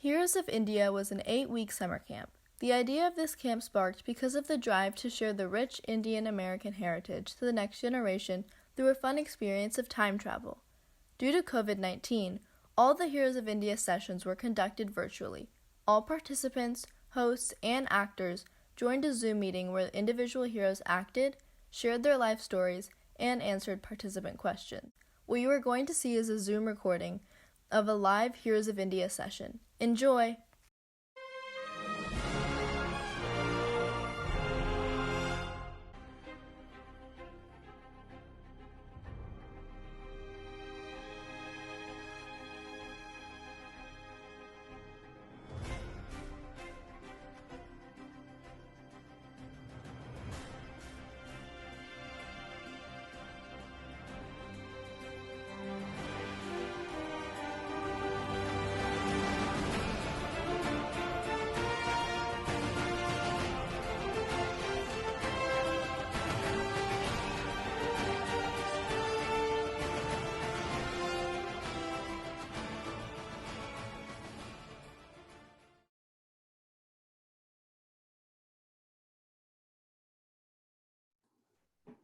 Heroes of India was an 8-week summer camp. The idea of this camp sparked because of the drive to share the rich Indian American heritage to the next generation through a fun experience of time travel. Due to COVID-19, all the Heroes of India sessions were conducted virtually. All participants, hosts, and actors joined a Zoom meeting where individual heroes acted, shared their life stories, and answered participant questions. What you are going to see is a Zoom recording of a live Heroes of India session. Enjoy!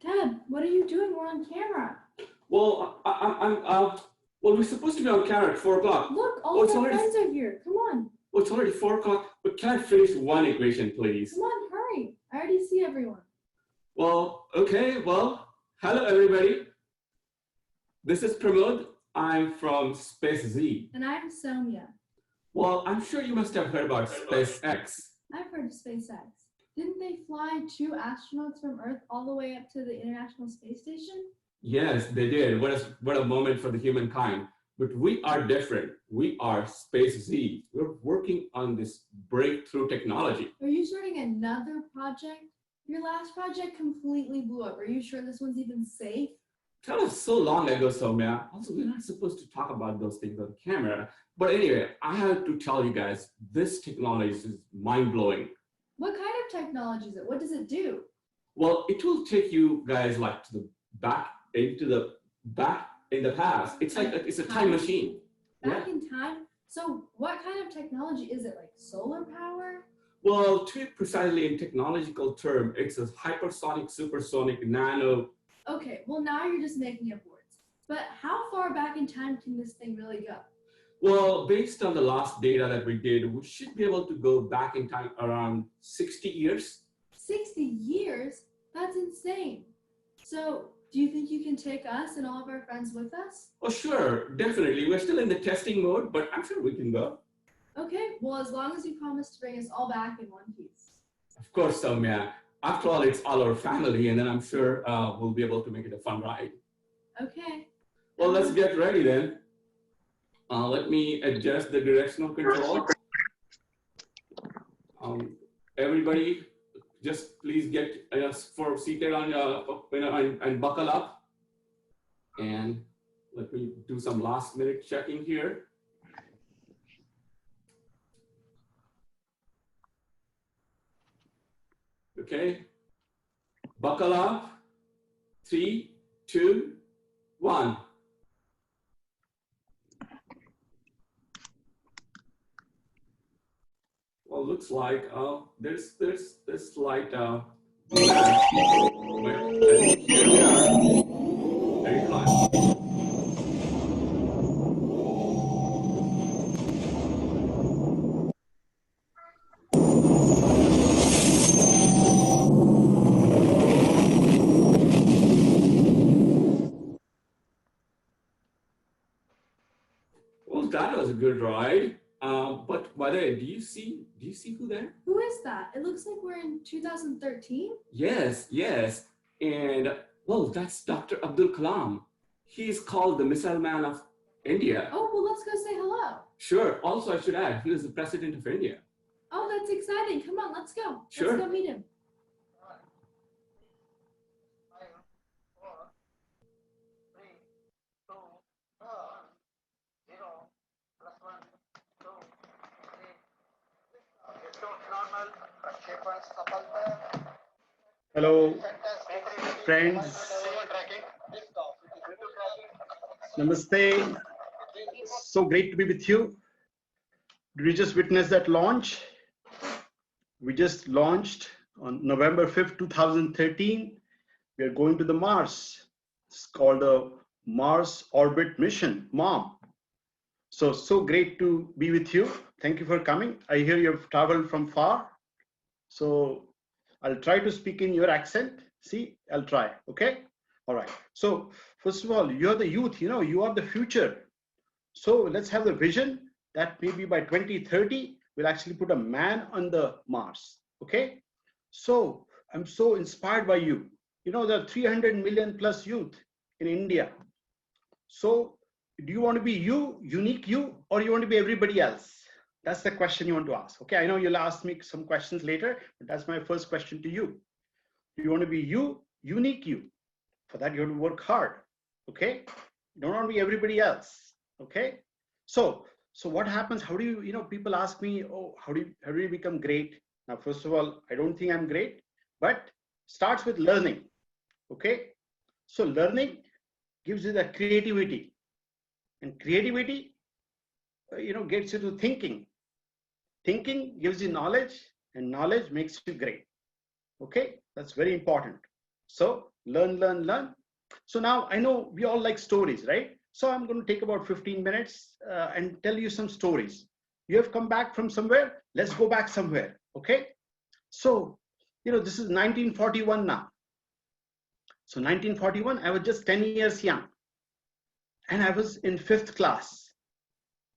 Dad, what are you doing? We're on camera. Well, we're supposed to be on camera at 4 o'clock. Look, all of our friends are here. Come on. Oh, it's already 4 o'clock, but can I finish one equation, please? Come on, hurry. I already see everyone. Well, okay, hello everybody. This is Pramod. I'm from Space Z. And I'm Soumya. Well, I'm sure you must have heard about SpaceX. I've heard of SpaceX. Didn't they fly 2 astronauts from Earth all the way up to the International Space Station? Yes, they did. What a moment for the humankind. But we are different. We are Space Z. We're working on this breakthrough technology. Are you starting another project? Your last project completely blew up. Are you sure this one's even safe? That was so long ago, Soumya. Also, we're not supposed to talk about those things on camera. But anyway, I have to tell you guys, this technology is mind-blowing. What kind of technology is it? What does it do? Well, it will take you guys like to the back in the past. It's like it's a time machine. Back in time? So what kind of technology is it? Like solar power? Well, to be precisely in technological term, it's a hypersonic, supersonic, nano. Okay, well now you're just making up words. But how far back in time can this thing really go? Well, based on the last data that we did, we should be able to go back in time around 60 years. 60 years? That's insane. So, do you think you can take us and all of our friends with us? Oh, sure, definitely. We're still in the testing mode, but I'm sure we can go. Okay, well, as long as you promise to bring us all back in one piece. Of course, Soumya. After all, it's all our family, and then I'm sure we'll be able to make it a fun ride. Okay. Well, let's get ready then. Let me adjust the directional control. Everybody, just please get seated on and buckle up. And let me do some last minute checking here. Okay, buckle up. 3, 2, 1. Well, looks like there's this light. Well, here we are. Very fine. Well, that was a good ride. But by the way, do you see who there? Who is that? It looks like we're in 2013. Yes. And well, that's Dr. Abdul Kalam. He is called the Missile Man of India. Oh, well, let's go say hello. Sure. Also, I should add, he is the President of India. Oh, that's exciting. Come on, let's go. Sure. Let's go meet him. Hello, friends. Namaste. So great to be with you. Did we just witness that launch? We just launched on November 5th, 2013. We are going to the Mars. It's called the Mars Orbit Mission, MOM. So great to be with you. Thank you for coming. I hear you have traveled from far. So I'll try to speak in your accent. See, I'll try, okay? All right. So first of all, you're the youth, you are the future. So let's have the vision that maybe by 2030, we'll actually put a man on the Mars, okay? So I'm so inspired by you. There are 300 million plus youth in India. So do you want to be you, unique you, or you want to be everybody else? That's the question you want to ask. Okay, I know you'll ask me some questions later, but that's my first question to you. Do you want to be you, unique you? For that, you have to work hard. Okay, you don't want to be everybody else. Okay, so what happens? How do you, people ask me, oh, how do you become great? Now, first of all, I don't think I'm great, but starts with learning. Okay, so learning gives you the creativity, and creativity, gets you to thinking. Thinking gives you knowledge, and knowledge makes you great. Okay, that's very important. So learn. So now I know we all like stories, right? So I'm going to take about 15 minutes and tell you some stories. You have come back from somewhere. Let's go back somewhere. Okay. So, this is 1941 now. So 1941, I was just 10 years young. And I was in 5th class.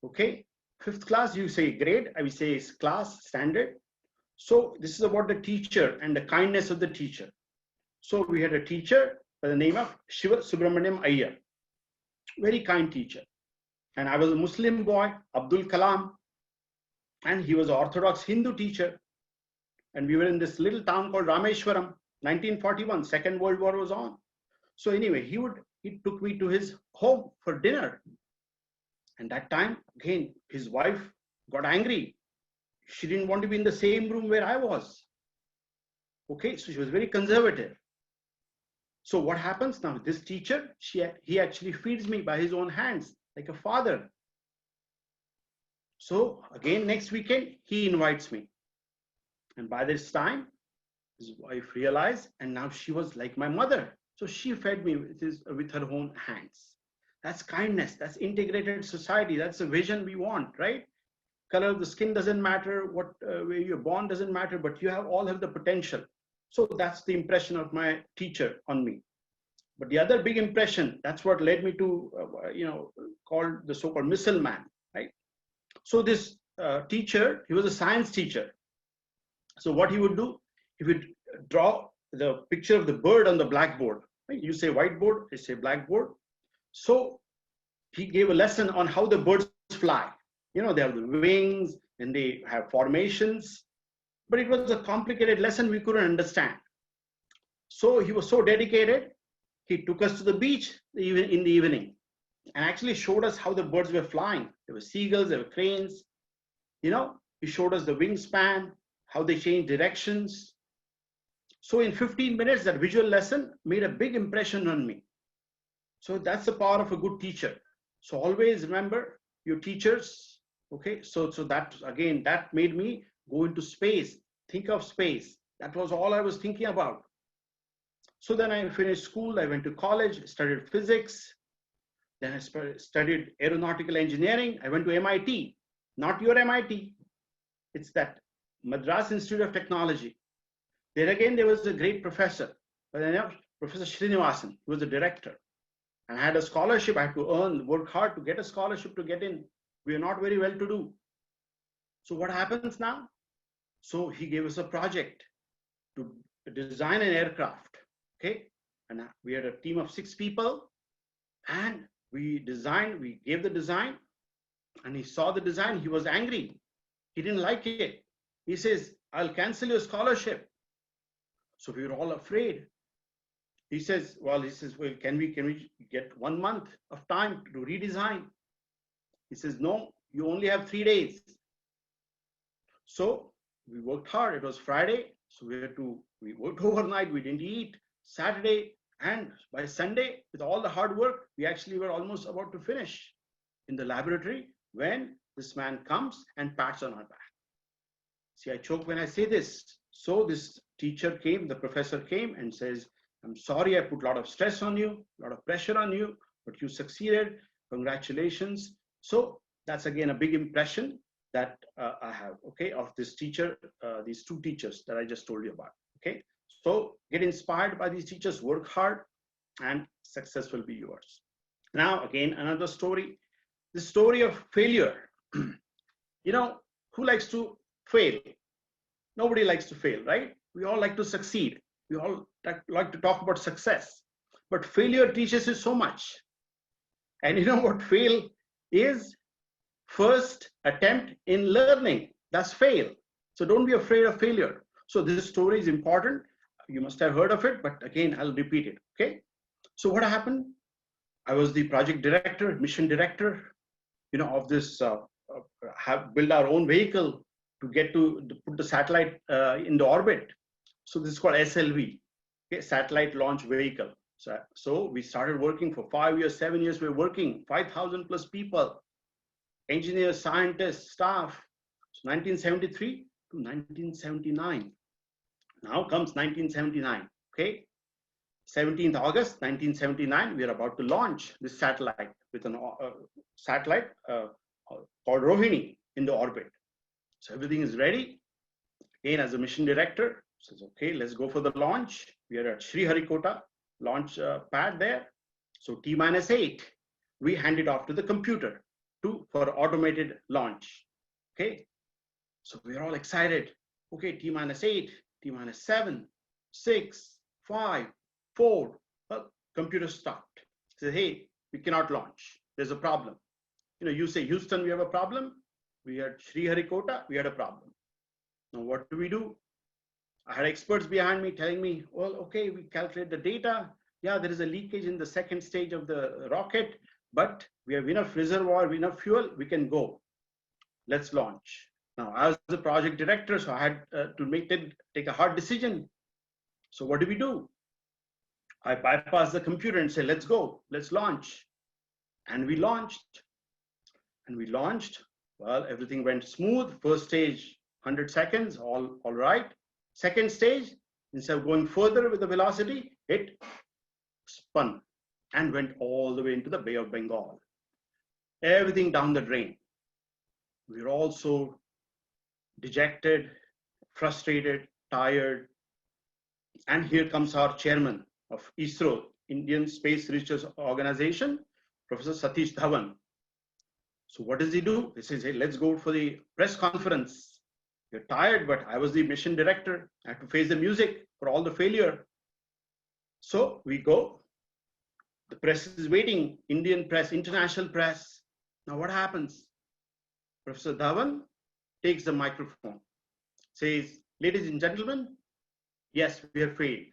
Okay. 5th class, you say grade, I will say class, standard. So this is about the teacher and the kindness of the teacher. So we had a teacher by the name of Shiva Subramaniam Iyer. Very kind teacher. And I was a Muslim boy, Abdul Kalam. And he was an Orthodox Hindu teacher. And we were in this little town called Rameshwaram, 1941, Second World War was on. So anyway, he took me to his home for dinner. And that time, again, his wife got angry. She didn't want to be in the same room where I was. Okay, so she was very conservative. So what happens now? This teacher, he actually feeds me by his own hands, like a father. So again, next weekend, he invites me. And by this time, his wife realized, and now she was like my mother. So she fed me with her own hands. That's kindness. That's integrated society. That's the vision we want, right? Color of the skin doesn't matter. Where you're born doesn't matter, but you all have the potential. So that's the impression of my teacher on me. But the other big impression, that's what led me to, called the so-called missile man, right? So this teacher, he was a science teacher. So what he would do, he would draw the picture of the bird on the blackboard. Right? You say whiteboard, I say blackboard. So he gave a lesson on how the birds fly. They have the wings and they have formations, but it was a complicated lesson we couldn't understand. So he was so dedicated, he took us to the beach in the evening and actually showed us how the birds were flying. There were seagulls, there were cranes. He showed us the wingspan, how they change directions. So in 15 minutes, that visual lesson made a big impression on me. So that's the power of a good teacher. So always remember your teachers. Okay, so that again, that made me go into space, think of space. That was all I was thinking about. So then I finished school, I went to college, studied physics. Then I studied aeronautical engineering. I went to MIT, not your MIT. It's that Madras Institute of Technology. There again, there was a great professor by the name of Professor Srinivasan. He was the director. And I had a scholarship. I had to work hard to get a scholarship to get in. We are not very well to do. So what happens now? So he gave us a project to design an aircraft. Okay. And we had a team of 6 people. And we gave the design. And he saw the design. He was angry. He didn't like it. He says, I'll cancel your scholarship. So we were all afraid. He says, well, can we get 1 month of time to redesign? He says, no, you only have 3 days. So we worked hard. It was Friday. So we worked overnight. We didn't eat. Saturday, and by Sunday, with all the hard work, we actually were almost about to finish in the laboratory when this man comes and pats on our back. See, I choke when I say this. So this teacher came, the professor came and says, I'm sorry, I put a lot of stress on you, a lot of pressure on you, but you succeeded. Congratulations. So that's again a big impression that I have, okay, of this teacher, these two teachers that I just told you about, okay. So get inspired by these teachers, work hard, and success will be yours. Now, again, another story, the story of failure. You know, who likes to fail? Nobody likes to fail, right? We all like to succeed. We all like to talk about success, but failure teaches you so much. And you know what fail is? First attempt in learning. That's fail. So don't be afraid of failure. So this story is important. You must have heard of it, but again, I'll repeat it, okay? So what happened? I was the project director, mission director, you know, of this, have built our own vehicle to get to put the satellite in the orbit. So this is called SLV, okay, satellite launch vehicle. So we started working for 5 years, 7 years. We're working 5,000 plus people, engineers, scientists, staff. So 1973 to 1979. Now comes 1979. Okay, 17th August 1979. We are about to launch this satellite with a satellite called Rohini in the orbit. So everything is ready. Again, as a mission director, says, okay, let's go for the launch. We are at Sriharikota launch pad there. So T-8, we hand it off to the computer for automated launch. Okay, so we're all excited. Okay, T-8, T-7, 6, 5, 4. Well, computer stopped. Says, hey, we cannot launch. There's a problem. You know, you say, Houston, we have a problem. We had Sriharikota, we had a problem. Now, what do? I had experts behind me telling me, well, okay, we calculate the data. Yeah, there is a leakage in the second stage of the rocket, but we have enough reservoir, enough fuel, we can go. Let's launch. Now, I was the project director, so I had to take a hard decision. So what do? I bypassed the computer and say, let's go, let's launch. And we launched. Well, everything went smooth. First stage, 100 seconds, all right. Second stage, instead of going further with the velocity, it spun and went all the way into the Bay of Bengal. Everything down the drain. We were all so dejected, frustrated, tired. And here comes our chairman of ISRO, Indian Space Research Organization, Professor Satish Dhawan. So what does he do? He says, hey, let's go for the press conference. You're tired, but I was the mission director. I had to face the music for all the failure. So we go. The press is waiting, Indian press, international press. Now what happens? Professor Dhawan takes the microphone, says, ladies and gentlemen, yes, we have failed.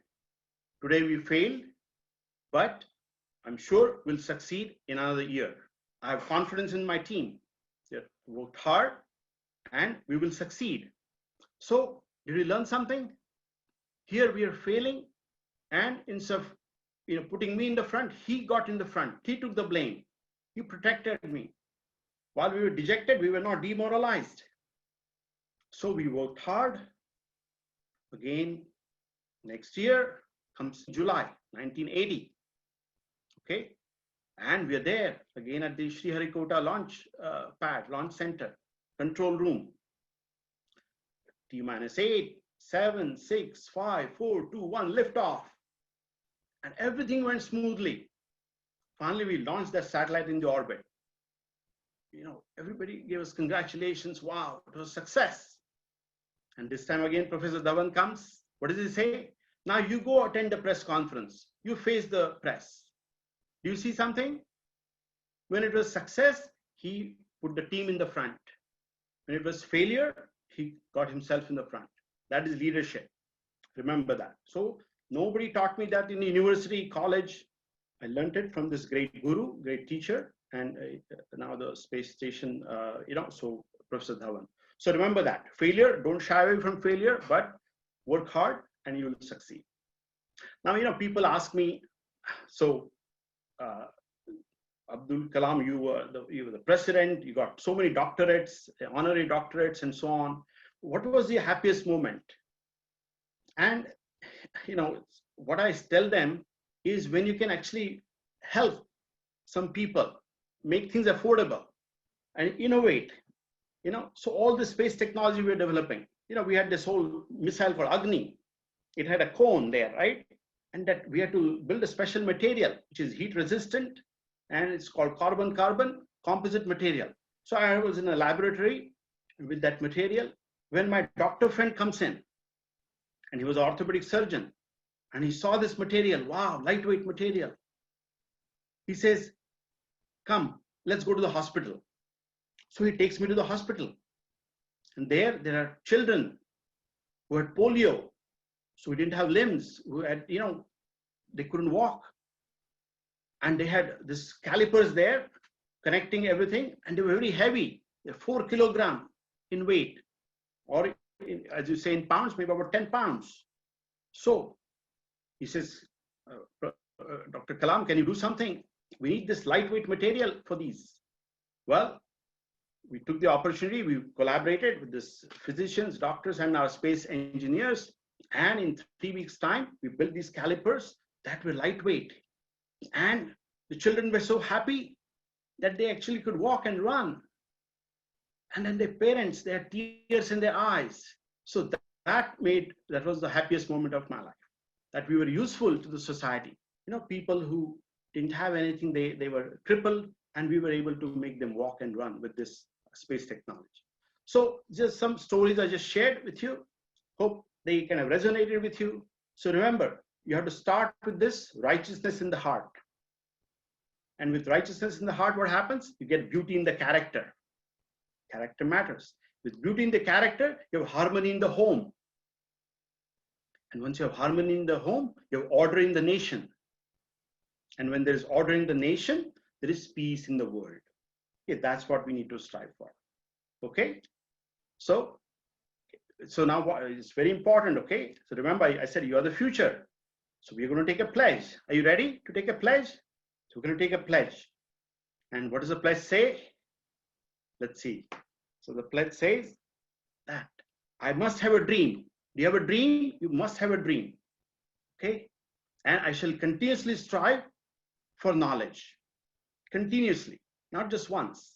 Today we failed, but I'm sure we'll succeed in another year. I have confidence in my team. They worked hard and we will succeed. So did we learn something? Here we are failing, and instead of putting me in the front, he got in the front. He took the blame. He protected me. While we were dejected, we were not demoralized. So we worked hard. Again, next year comes July 1980. Okay. And we are there again at the Sriharikota launch pad, launch center, control room. T-8, 7, 6, 5, 4, 2, 1, lift off. And everything went smoothly. Finally, we launched that satellite in the orbit. Everybody gave us congratulations. Wow, it was a success. And this time again, Professor Dhawan comes. What does he say? Now you go attend the press conference. You face the press. Do you see something? When it was success, he put the team in the front. When it was failure, he got himself in the front. That is leadership. Remember that. So nobody taught me that in university, college. I learned it from this great guru, great teacher, and now the space station, so Professor Dhawan. So remember that. Failure, don't shy away from failure, but work hard and you will succeed. Now, people ask me, so Abdul Kalam, you were the president, you got so many doctorates, honorary doctorates, and so on. What was your happiest moment? And what I tell them is when you can actually help some people, make things affordable, and innovate. So all the space technology we're developing. We had this whole missile called Agni. It had a cone there, right? And that we had to build a special material which is heat resistant, and it's called carbon-carbon composite material. So I was in a laboratory with that material when my doctor friend comes in, and he was an orthopedic surgeon, and he saw this material. Wow, lightweight material. He says, come, let's go to the hospital. So he takes me to the hospital, and there are children who had polio, so we didn't have limbs, who had, they couldn't walk, and they had this calipers there connecting everything, and they were very heavy. They're 4 kilograms in weight, or as you say in pounds, maybe about 10 pounds. So he says, Dr. Kalam, can you do something? We need this lightweight material for these. Well, we took the opportunity, we collaborated with this physicians, doctors, and our space engineers. And in 3 weeks' time, we built these calipers that were lightweight. And the children were so happy that they actually could walk and run. And then their parents, they had tears in their eyes. So that was the happiest moment of my life, that we were useful to the society. People who didn't have anything, they were crippled, and we were able to make them walk and run with this space technology. So just some stories I just shared with you. Hope they kind of resonated with you. So remember, you have to start with this righteousness in the heart. And with righteousness in the heart, what happens? You get beauty in the character. Character matters. With beauty in the character, you have harmony in the home. And once you have harmony in the home, you have order in the nation. And when there is order in the nation, there is peace in the world. Okay, that's what we need to strive for. Okay? So now it's very important, okay? So remember, I said you are the future. So we're going to take a pledge. Are you ready to take a pledge? So we're going to take a pledge. And what does the pledge say? Let's see. So the pledge says that I must have a dream. Do you have a dream? You must have a dream. Okay? And I shall continuously strive for knowledge. Continuously, not just once.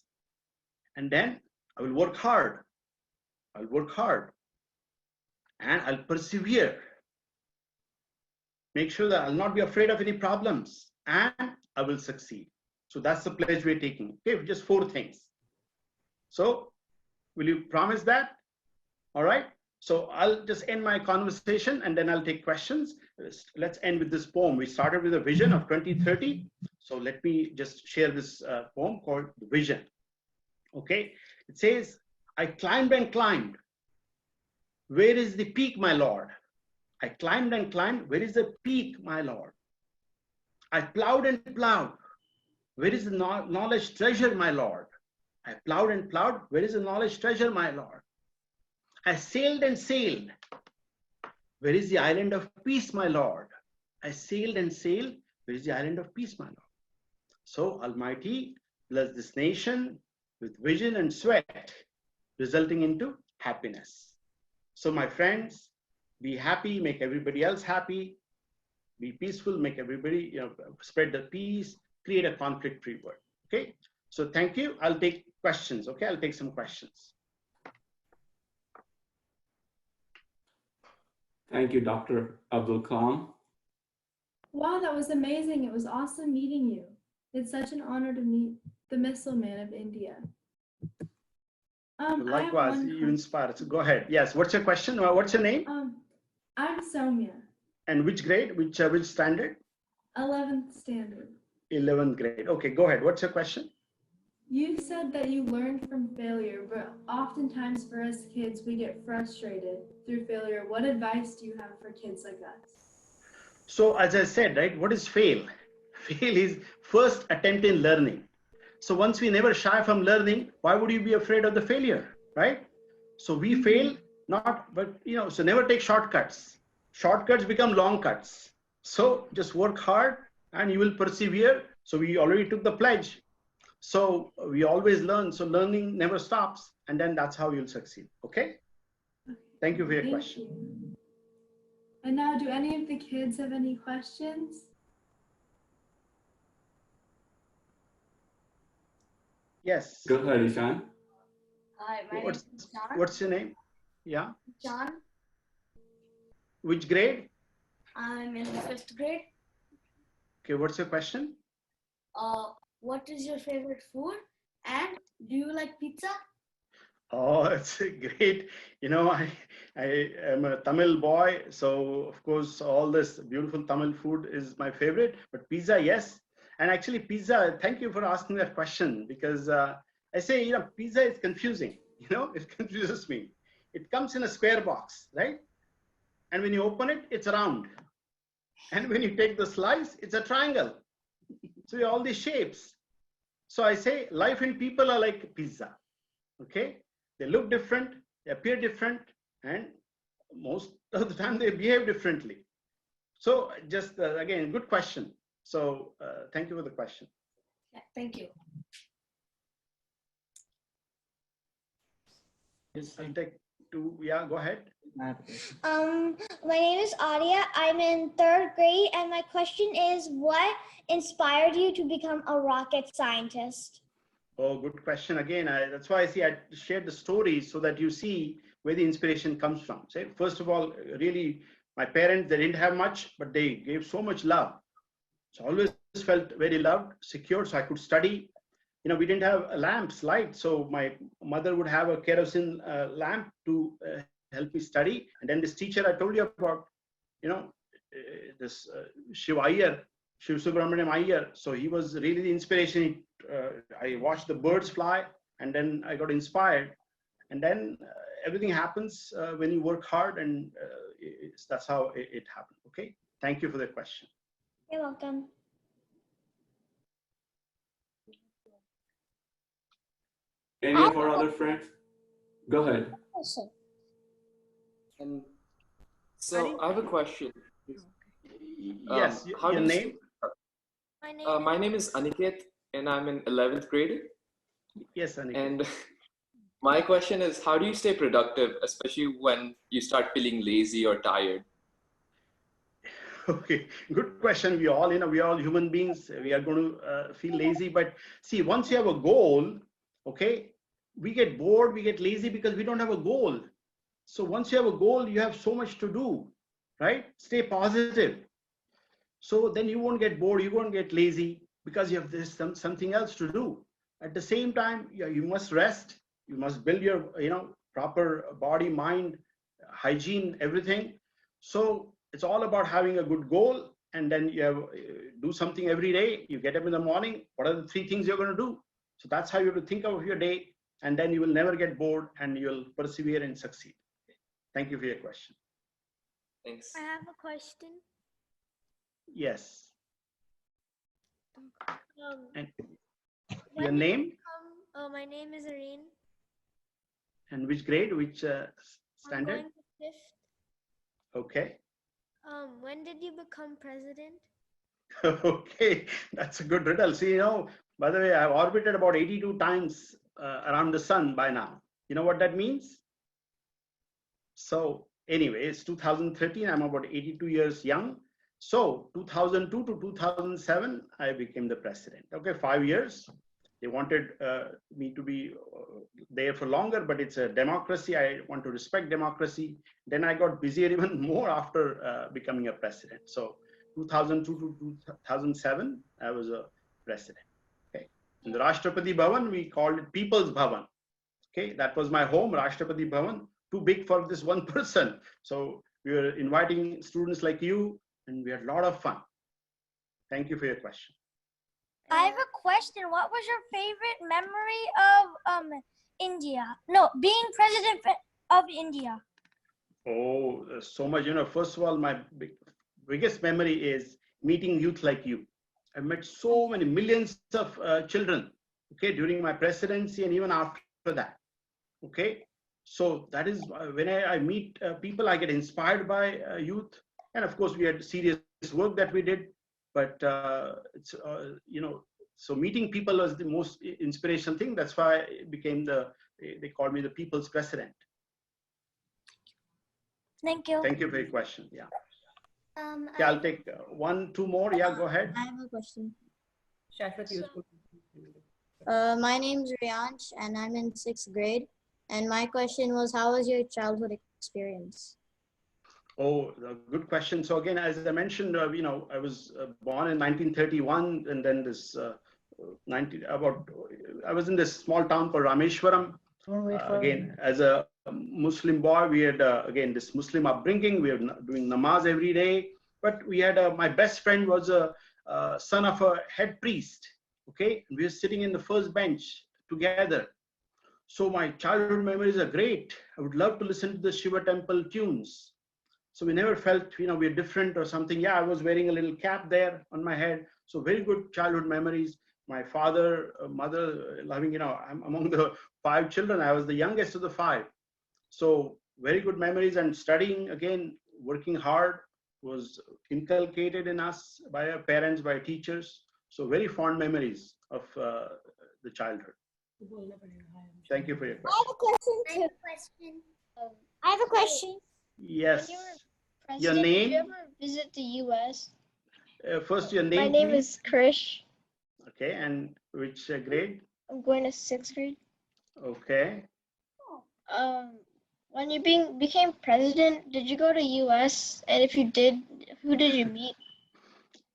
And then I will work hard. I'll work hard. And I'll persevere. Make sure that I'll not be afraid of any problems. And I will succeed. So that's the pledge we're taking. Okay, just 4 things. So will you promise that? All right. So I'll just end my conversation and then I'll take questions. Let's end with this poem. We started with a vision of 2030. So let me just share this poem called The Vision. Okay. It says, I climbed and climbed. Where is the peak, my Lord? I climbed and climbed. Where is the peak, my Lord? I plowed and plowed. Where is the knowledge treasure, my Lord? I plowed and plowed. Where is the knowledge treasure, my Lord? I sailed and sailed. Where is the island of peace, my Lord? I sailed and sailed. Where is the island of peace, my Lord? So Almighty bless this nation with vision and sweat, resulting into happiness. So my friends, be happy, make everybody else happy. Be peaceful, make everybody, spread the peace, create a conflict-free world. Okay. So thank you. I'll take questions. Okay. I'll take some questions. Thank you, Dr. Abdul Kalam. Wow, that was amazing. It was awesome meeting you. It's such an honor to meet the Missile Man of India. Likewise, you inspire. So go ahead. Yes. What's your question? What's your name? I'm Soumya. And which grade? Which standard? 11th standard. 11th grade. Okay, go ahead. What's your question? You said that you learned from failure, but oftentimes for us kids, we get frustrated through failure. What advice do you have for kids like us? So as I said, right, what is fail? Fail is first attempt in learning. So once we never shy from learning, why would you be afraid of the failure, right? So we fail, so never take shortcuts. Shortcuts become long cuts. So just work hard and you will persevere. So we already took the pledge. So we always learn. So learning never stops. And then that's how you'll succeed. Okay. Thank you for your question. You. And now, do any of the kids have any questions? Yes. Go ahead, Ishan. Hi, my name is John. What's your name? Yeah. John. Which grade? I'm in the 5th grade. Okay. What's your question? What is your favorite food? And do you like pizza? Oh, it's great. You know, I am a Tamil boy. So, of course, all this beautiful Tamil food is my favorite. But pizza, yes. And actually, pizza, thank you for asking that question because I say, you know, pizza is confusing. You know, it confuses me. It comes in a square box, right? And when you open it, it's round. And when you take the slice, it's a triangle. So, all these shapes. So, I say life and people are like pizza. Okay. They look different, they appear different, and most of the time they behave differently. So just again, good question. So thank you for the question. Yeah, thank you. Yes, I'll take two. Yeah, go ahead. My name is Adia. I'm in 3rd grade, and my question is, what inspired you to become a rocket scientist? Oh, good question. Again, that's why I shared the story so that you see where the inspiration comes from. Say, first of all, really, my parents, they didn't have much, but they gave so much love. So I always felt very loved, secure, so I could study. You know, we didn't have lamps, light, so my mother would have a kerosene lamp to help me study. And then this teacher I told you about, you know, this Shiv Subramaniam Iyer. So he was really the inspiration. I watched the birds fly, and then I got inspired. And then everything happens when you work hard, and that's how it happened. Okay. Thank you for the question. You're welcome. Any of our other friends? Go ahead. So I have a question. Yes, your name? My name is Aniket, and I'm in 11th grade. Yes, Aniket. And my question is, how do you stay productive, especially when you start feeling lazy or tired? Okay, good question. We all, you know, we are all human beings. We are going to feel lazy, but see, once you have a goal, okay, we get bored, we get lazy because we don't have a goal. So once you have a goal, you have so much to do, right? Stay positive. So then you won't get bored, you won't get lazy because you have this something else to do. At the same time, you must rest. You must build your, you know, proper body, mind, hygiene, everything. So it's all about having a good goal, and then you have do something every day. You get up in the morning. What are the 3 things you're going to do? So that's how you have to think of your day, and then you will never get bored, and you'll persevere and succeed. Thank you for your question. Thanks. I have a question. Yes. And When your did you name my name is Irene. and which grade, which I'm standard? going to 5th. Okay. When did you become president? Okay, that's a good riddle. See, you know, by the way, I've orbited about 82 times around the sun by now. You know what that means? So anyway, it's 2013. I'm about 82 years young. So 2002 to 2007, I became the president. Okay, 5 years. They wanted me to be there for longer, but it's a democracy. I want to respect democracy. Then I got busier even more after becoming a president. So 2002 to 2007, I was a president. Okay. In the Rashtrapati Bhavan, we called it People's Bhavan. Okay, that was my home, Rashtrapati Bhavan. Too big for this one person. So we were inviting students like you, and we had a lot of fun. Thank you for your question. I have a question. What was your favorite memory of India? No, being president of India. Oh, so much. You know, first of all, my biggest memory is meeting youth like you. I've met so many millions of children, okay, during my presidency and even after that. Okay, so that is when I meet people, I get inspired by youth. And of course, we had serious work that we did, but it's, you know, So meeting people was the most inspirational thing. That's why it became they called me the people's president. Thank you. Thank you for your question. Yeah. I I'll take one, two more. Yeah, go ahead. have a question. useful. My name's Riyansh and I'm in 6th grade. And my question was, how was your childhood experience? Oh, good question. So again, as I mentioned, I was born in 1931, and then I was in this small town called Rameshwaram. Again, as a Muslim boy, we had again this Muslim upbringing. We were doing namaz every day. But we had my best friend was a son of a head priest. Okay, and we were sitting in the first bench together. So my childhood memories are great. I would love to listen to the Shiva temple tunes. So we never felt, we're different or something. Yeah, I was wearing a little cap there on my head. So very good childhood memories. My father, mother, loving, I'm among the 5 children. I was the youngest of the 5. So very good memories, and studying, again, working hard was inculcated in us by our parents, by teachers. So very fond memories of the childhood. Thank you for your question. I have a question too. I have a question. Yes. When Your Did name? you ever visit the U.S.? First, your name. My name please. is Krish. Okay, and which grade? I'm going to 6th grade. Okay. When you became president, did you go to U.S.? And if you did, who did you meet?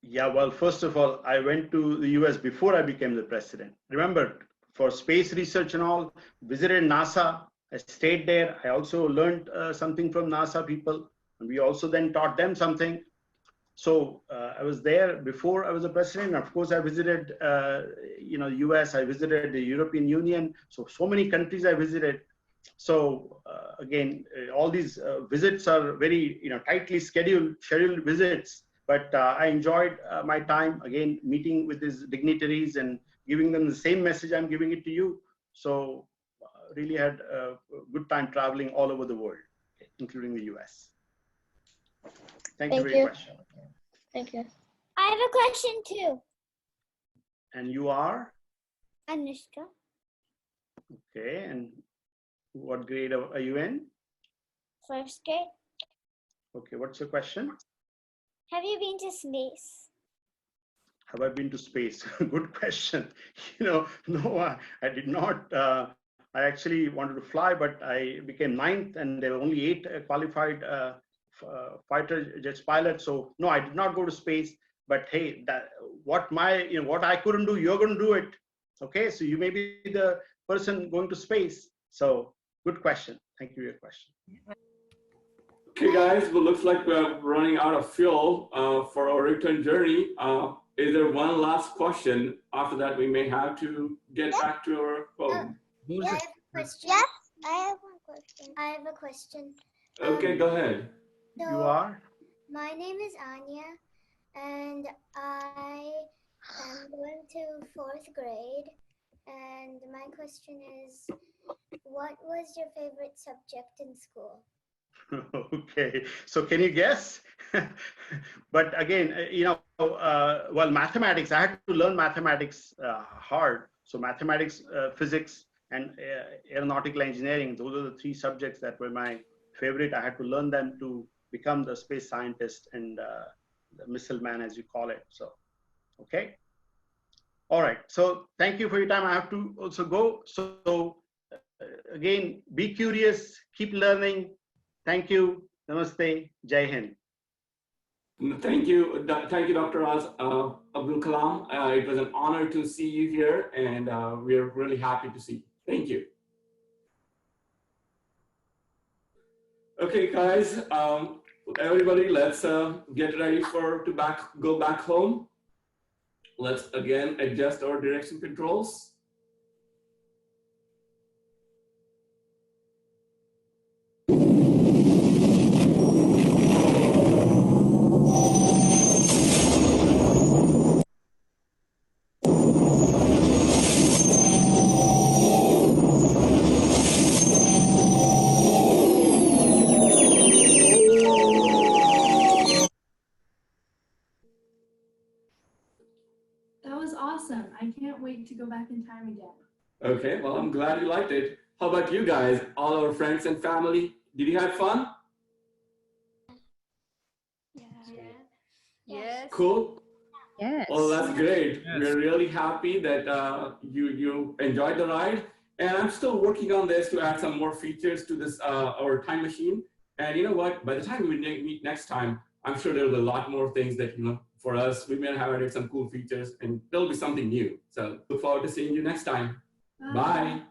Yeah, well, first of all, I went to the US before I became the president. Remember, for space research and all, visited NASA. I stayed there. I also learned something from NASA people. And we also then taught them something. So I was there before I was a president. Of course, I visited, US. I visited the European Union. So many countries I visited. So again, all these visits are very, tightly scheduled visits. But I enjoyed my time, again, meeting with these dignitaries and giving them the same message I'm giving it to you. So really had a good time traveling all over the world, including the US. Thank you for your question. Thank you. I have a question too. And you are? Anushka. Okay, and what grade are you in? 1st grade. Okay, what's your question? Have you been to space? Have I been to space? Good question. No, I did not. I actually wanted to fly, but I became 9th, and there were only 8 qualified fighter jets pilots. So no, I did not go to space. But hey, what I couldn't do, you're going to do it. Okay, so you may be the person going to space. So good question. Thank you for your question. Okay, guys, well, looks like we're running out of fuel for our return journey. Is there one last question? After that, we may have to get back to our home. Yeah, I have a question. Yes, I have one question. I have a question. Okay, go ahead. So, You are? my name is Anya, and I am going to 4th grade. And my question is, what was your favorite subject in school? Okay, so can you guess? But again, well, mathematics, I had to learn mathematics hard. So mathematics, physics, and aeronautical engineering, those are the 3 subjects that were my favorite. I had to learn them to become the space scientist and the missile man, as you call it. So, okay. All right, so thank you for your time. I have to also go. So again, be curious, keep learning. Thank you. Namaste. Jai Hind. Thank you, Dr. Abdul Kalam. It was an honor to see you here, and we're really happy to see you. Thank you. Okay, guys, everybody, let's get ready to go back home. Let's again adjust our direction controls. That was awesome. I can't and time again. Okay, well, I'm glad you liked it. How about you guys? All our friends and family, did you have fun? Yes. Cool. Yes. Well, that's great. Yes. We're really happy that you enjoyed the ride. And I'm still working on this to add some more features to this our time machine. And you know what? By the time we meet next time, I'm sure there'll be a lot more things that for us. We may have added some cool features, and there'll be something new. So look forward to seeing you next time. Bye.